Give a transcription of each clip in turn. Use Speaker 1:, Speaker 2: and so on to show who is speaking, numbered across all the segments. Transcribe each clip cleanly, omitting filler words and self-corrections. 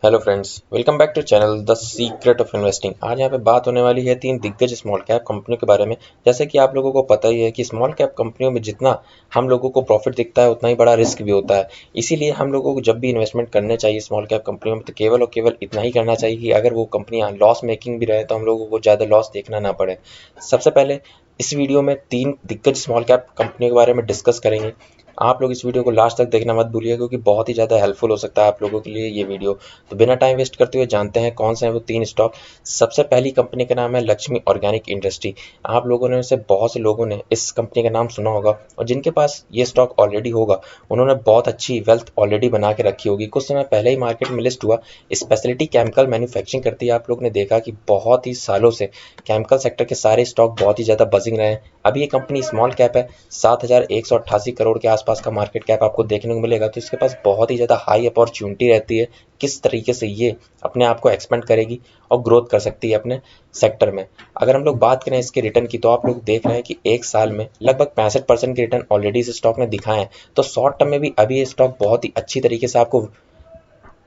Speaker 1: Hello friends, welcome back to channel the secret of investing. आज यहाँ पे बात होने वाली है तीन दिग्गज स्मॉल कैप कंपनियों के बारे में। जैसे कि आप लोगों को पता ही है कि स्मॉल कैप कंपनियों में जितना हम लोगों को प्रॉफिट दिखता है उतना ही बड़ा रिस्क भी होता है। इसीलिए हम लोगों को जब भी इन्वेस्टमेंट करने चाहिए स्मॉल कैप कंपनियों में तो केवल और केवल इतना ही करना चाहिए कि अगर वो कंपनियाँ लॉस मेकिंग भी रहे तो हम लोगों को ज़्यादा लॉस देखना ना पड़े। सबसे पहले इस वीडियो में तीन दिग्गज स्मॉल कैप कंपनियों के बारे में डिस्कस करेंगे। आप लोग इस वीडियो को लास्ट तक देखना मत भूलिए क्योंकि बहुत ही ज़्यादा हेल्पफुल हो सकता है आप लोगों के लिए ये वीडियो। तो बिना टाइम वेस्ट करते हुए जानते हैं कौन से हैं वो तीन स्टॉक। सबसे पहली कंपनी का नाम है लक्ष्मी ऑर्गेनिक इंडस्ट्री। आप लोगों ने से बहुत से लोगों ने इस कंपनी का नाम सुना होगा और जिनके पास ये स्टॉक ऑलरेडी होगा उन्होंने बहुत अच्छी वेल्थ ऑलरेडी बना के रखी होगी। कुछ समय पहले ही मार्केट में लिस्ट हुआ। स्पेशलिटी केमिकल मैन्युफैक्चरिंग करती है। आप लोग ने देखा कि बहुत ही सालों से केमिकल सेक्टर के सारे स्टॉक बहुत ही ज़्यादा बजिंग रहे हैं। अभी ये कंपनी स्मॉल कैप है, 7,188 करोड़ के आसपास का मार्केट कैप आपको देखने को मिलेगा। तो इसके पास बहुत ही ज़्यादा हाई अपॉर्चुनिटी रहती है किस तरीके से ये अपने आप को एक्सपेंड करेगी और ग्रोथ कर सकती है अपने सेक्टर में। अगर हम लोग बात करें इसके रिटर्न की तो आप लोग देख रहे हैं कि एक साल में लगभग 65% के रिटर्न ऑलरेडी इस स्टॉक ने दिखाए हैं। तो शॉर्ट टर्म में भी अभी ये स्टॉक बहुत ही अच्छी तरीके से आपको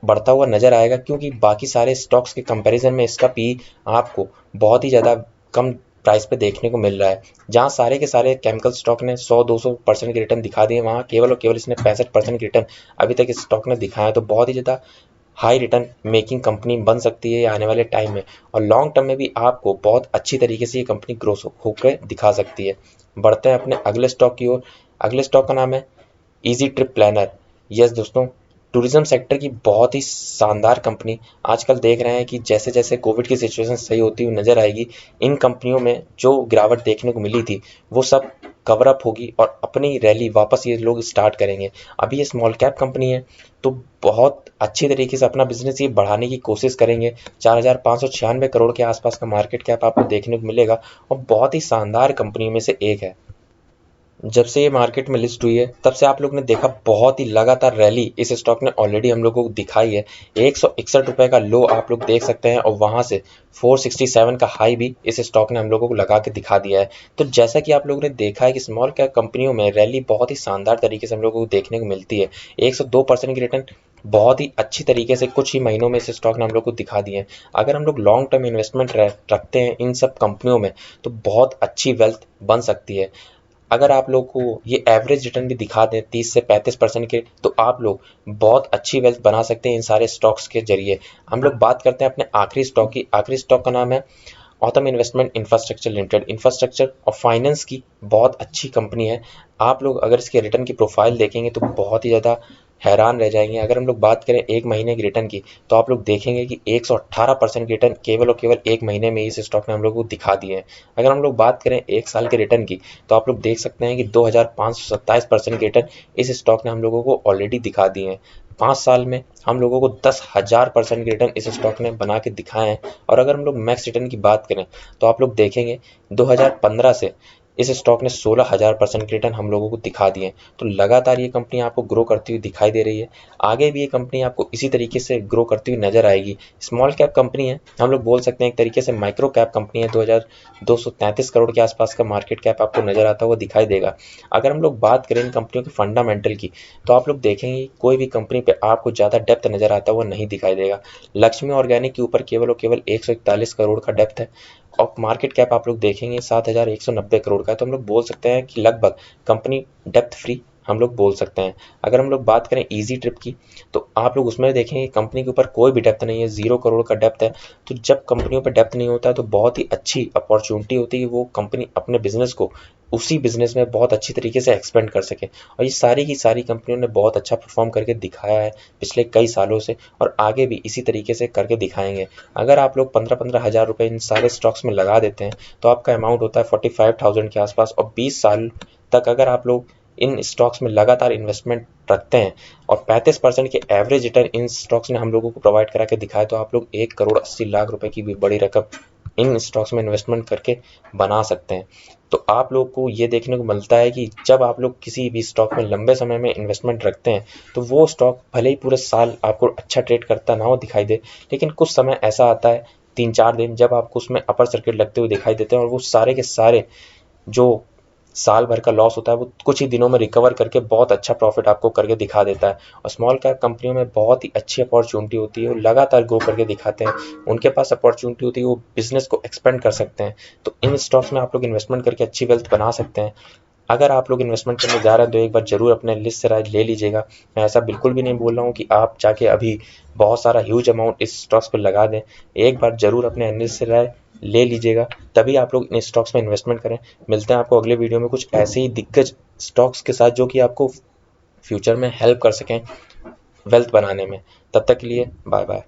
Speaker 1: बढ़ता हुआ नजर आएगा क्योंकि बाकी सारे स्टॉक्स के कंपैरिजन में इसका पी आपको बहुत ही ज़्यादा कम प्राइस पे देखने को मिल रहा है। जहाँ सारे के सारे केमिकल स्टॉक ने 100-200% के रिटर्न दिखा दिए, वहाँ केवल और केवल इसने 65% के रिटर्न अभी तक इस स्टॉक ने दिखाया है। तो बहुत ही ज़्यादा हाई रिटर्न मेकिंग कंपनी बन सकती है आने वाले टाइम में और लॉन्ग टर्म में भी आपको बहुत अच्छी तरीके से ये कंपनी ग्रो होकर दिखा सकती है। बढ़ते हैं अपने अगले स्टॉक की ओर। अगले स्टॉक का नाम है इजी ट्रिप प्लानर। यस दोस्तों, टूरिज्म सेक्टर की बहुत ही शानदार कंपनी। आजकल देख रहे हैं कि जैसे जैसे कोविड की सिचुएशन सही होती हुई नजर आएगी, इन कंपनियों में जो गिरावट देखने को मिली थी वो सब कवर अप होगी और अपनी रैली वापस ये लोग स्टार्ट करेंगे। अभी ये स्मॉल कैप कंपनी है तो बहुत अच्छी तरीके से अपना बिजनेस ये बढ़ाने की कोशिश करेंगे। 4,596 करोड़ के आसपास का मार्केट कैप आपको देखने को मिलेगा और बहुत ही शानदार कंपनियों में से एक है। जब से ये मार्केट में लिस्ट हुई है तब से आप लोग ने देखा बहुत ही लगातार रैली इस स्टॉक ने ऑलरेडी हम लोगों को दिखाई है। 161 रुपए का लो आप लोग देख सकते हैं और वहां से 467 का हाई भी इस स्टॉक ने हम लोगों को लगा के दिखा दिया है। तो जैसा कि आप लोगों ने देखा है कि स्मॉल कैप कंपनियों में रैली बहुत ही शानदार तरीके से हम लोगों को देखने को मिलती है। 102% की रिटर्न बहुत ही अच्छी तरीके से कुछ ही महीनों में इस स्टॉक ने हम लोग को दिखा दिए हैं। अगर हम लोग लॉन्ग टर्म इन्वेस्टमेंट रखते हैं इन सब कंपनियों में तो बहुत अच्छी वेल्थ बन सकती है। अगर आप लोग को ये एवरेज रिटर्न भी दिखा दें 30 से 35% के तो आप लोग बहुत अच्छी वेल्थ बना सकते हैं इन सारे स्टॉक्स के जरिए। हम लोग बात करते हैं अपने आखिरी स्टॉक की। आखिरी स्टॉक का नाम है Autham investment infrastructure limited. Infrastructure और फाइनेंस की बहुत अच्छी कंपनी है। आप लोग अगर इसके रिटर्न की प्रोफाइल देखेंगे तो बहुत ही ज़्यादा हैरान रह जाएंगे। अगर हम लोग बात करें एक महीने की रिटर्न की तो आप लोग देखेंगे कि 118% की रिटर्न केवल और केवल एक महीने में इस स्टॉक ने हम लोग को दिखा दिए हैं। अगर हम लोग बात करें एक साल के रिटर्न की तो आप लोग देख सकते हैं कि 2,527% की रिटर्न इस स्टॉक ने हम लोगों को ऑलरेडी दिखा दिए हैं। 5 साल में हम लोगों को 10,000% की रिटर्न इस स्टॉक ने बना के दिखाए हैं। और अगर हम लोग मैक्स रिटर्न की बात करें तो आप लोग देखेंगे 2015 से इस स्टॉक ने 16,000% की रिटर्न हम लोगों को दिखा दिए हैं। तो लगातार ये कंपनी आपको ग्रो करती हुई दिखाई दे रही है। आगे भी ये कंपनी आपको इसी तरीके से ग्रो करती हुई नजर आएगी। स्मॉल कैप कंपनी है, हम लोग बोल सकते हैं एक तरीके से माइक्रो कैप कंपनी है। 2,233 करोड़ के आसपास का मार्केट कैप आपको नजर आता हुआ दिखाई देगा। अगर हम लोग बात करें इन कंपनियों के फंडामेंटल की तो आप लोग देखेंगे कोई भी कंपनी पे आपको ज़्यादा डेप्थ नजर आता हुआ नहीं दिखाई देगा। लक्ष्मी ऑर्गेनिक के ऊपर केवल और केवल 141 करोड़ का डेप्थ है और मार्केट कैप आप लोग देखेंगे 7,190 करोड़ का है। तो हम लोग बोल सकते हैं कि लगभग कंपनी डेप्थ फ्री हम लोग बोल सकते हैं। अगर हम लोग बात करें इजी ट्रिप की तो आप लोग उसमें देखेंगे कंपनी के ऊपर कोई भी डेप्थ नहीं है, 0 करोड़ का डेप्थ है। तो जब कंपनियों पर डेप्थ नहीं होता है तो बहुत ही अच्छी अपॉर्चुनिटी होती है वो कंपनी अपने बिजनेस को उसी बिजनेस में बहुत अच्छी तरीके से एक्सपेंड कर सके। और ये सारी की सारी कंपनियों ने बहुत अच्छा परफॉर्म करके दिखाया है पिछले कई सालों से और आगे भी इसी तरीके से करके दिखाएंगे। अगर आप लोग 15-15 हज़ार रुपये इन सारे स्टॉक्स में लगा देते हैं तो आपका अमाउंट होता है 45,000 के आसपास और 20 साल तक अगर आप लोग इन स्टॉक्स में लगातार इन्वेस्टमेंट रखते हैं और 35% के एवरेज रिटर्न इन स्टॉक्स ने हम लोगों को प्रोवाइड करा के दिखाया तो आप लोग 1,80,00,000 रुपए की भी बड़ी रकम इन स्टॉक्स में इन्वेस्टमेंट करके बना सकते हैं। तो आप लोग को ये देखने को मिलता है कि जब आप लोग किसी भी स्टॉक में लंबे समय में इन्वेस्टमेंट रखते हैं तो वो स्टॉक भले ही पूरे साल आपको अच्छा ट्रेड करता ना हो दिखाई दे, लेकिन कुछ समय ऐसा आता है 3-4 दिन जब आपको उसमें अपर सर्किट लगते हुए दिखाई देते हैं और वो सारे के सारे जो साल भर का लॉस होता है वो कुछ ही दिनों में रिकवर करके बहुत अच्छा प्रॉफिट आपको करके दिखा देता है। और स्मॉल कैप कंपनियों में बहुत ही अच्छी अपॉर्चुनिटी होती है, वो लगातार ग्रो करके दिखाते हैं, उनके पास अपॉर्चुनिटी होती है, वो बिजनेस को एक्सपेंड कर सकते हैं। तो इन स्टॉक्स में आप लोग इन्वेस्टमेंट करके अच्छी वेल्थ बना सकते हैं। अगर आप लोग इन्वेस्टमेंट करने जा रहे हैं तो एक बार जरूर अपने लिस्ट से राय ले लीजिएगा। मैं ऐसा बिल्कुल भी नहीं बोल रहा हूँ कि आप जाके अभी बहुत सारा ह्यूज अमाउंट इस स्टॉक्स पर लगा दें। एक बार जरूर अपने एनालिस्ट से राय ले लीजिएगा, तभी आप लोग इन स्टॉक्स में इन्वेस्टमेंट करें। मिलते हैं आपको अगले वीडियो में कुछ ऐसे ही दिग्गज स्टॉक्स के साथ जो कि आपको फ्यूचर में हेल्प कर सकें वेल्थ बनाने में। तब तक के लिए बाय बाय।